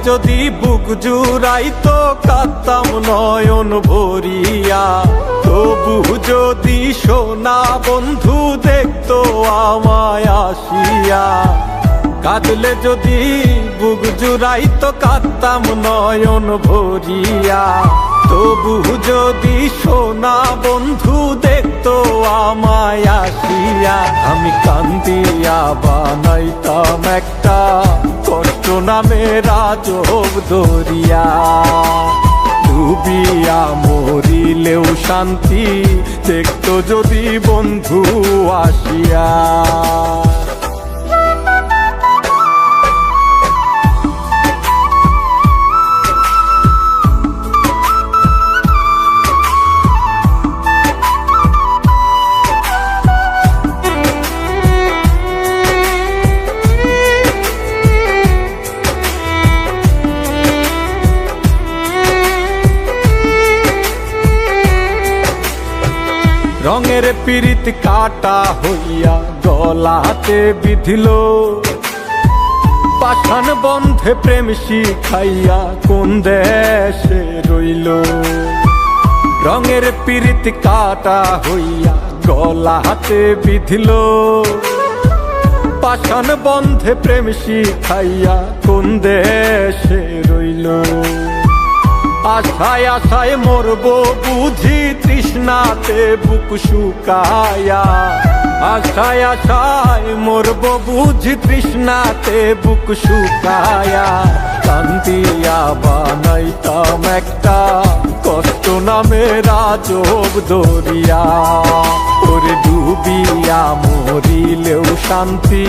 যদি বুক জুড়াইতো কাঁদতাম নয়ন ভরিয়া, তবু যদি সোনা বন্ধু দেখতো আমায় আসিয়া। কাঁদলে যদি বুক জুড়াইতো কাঁদতাম নয়ন ভরিয়া, তবু যদি সোনা বন্ধু দেখতো আমায় আসিয়া। আমি কান্দিয়া বানাইতাম একটা কষ্ট নামের আজব দরিয়া, ডুবিয়া মরিলেও শান্তি দেখতো যদি বন্ধু আসিয়া। রঙের পীড়িত কাটা হইয়া গলাতে বিধিল, পাষাণ বন্ধে প্রেম শিখাইয়া কোন দেশে রইল। রঙের পীড়িত কাটা হইয়া গলাতে বিধিল, পাষাণ বন্ধে প্রেম শিখাইয়া কোন দেশে রইল। আশায় আশায় মরবো বুঝি তৃষ্ণাতে বুক শুকায়া, আশায় আশায় মরবো বুঝি তৃষ্ণাতে বুক শুকায়া। কান্দিয়া বানাইতাম একটা কষ্ট নামের আজব দরিয়া, ওরে ডুবিয়া মরিলেও শান্তি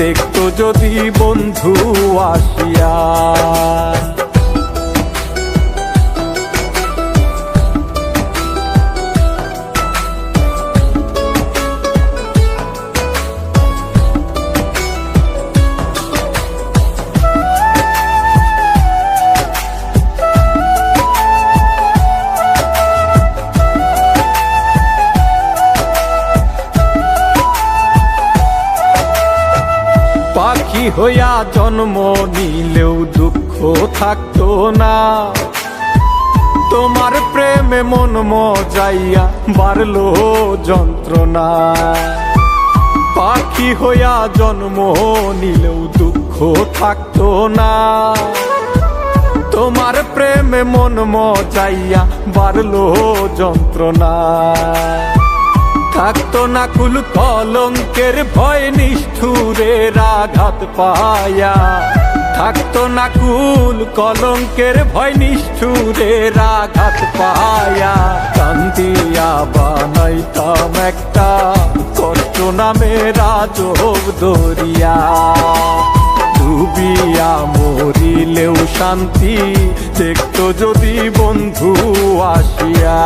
দেখতো যদি বন্ধু আসিয়া। পাখি হইয়া জন্ম নিলেও দুঃখ থাকতো না, তোমার প্রেমে মন মজাইয়া বাড়লো যন্ত্রণা। পাখি হইয়া জন্ম নিলেও দুঃখ থাকতো না, তোমার প্রেমে মন মজাইয়া বাড়লো যন্ত্রণা। থাকতো না কুল কলঙ্কের ভয় নিষ্ঠুরের আঘাত পায়া, থাকতো না কুল কলঙ্কের ভয় নিষ্ঠুরের আঘাত পায়া। কান্দিয়া বানাইতাম একটা কষ্ট নামের আজব দরিয়া, ডুবিয়া মরিলেও শান্তি দেখতো যদি বন্ধু আসিয়া।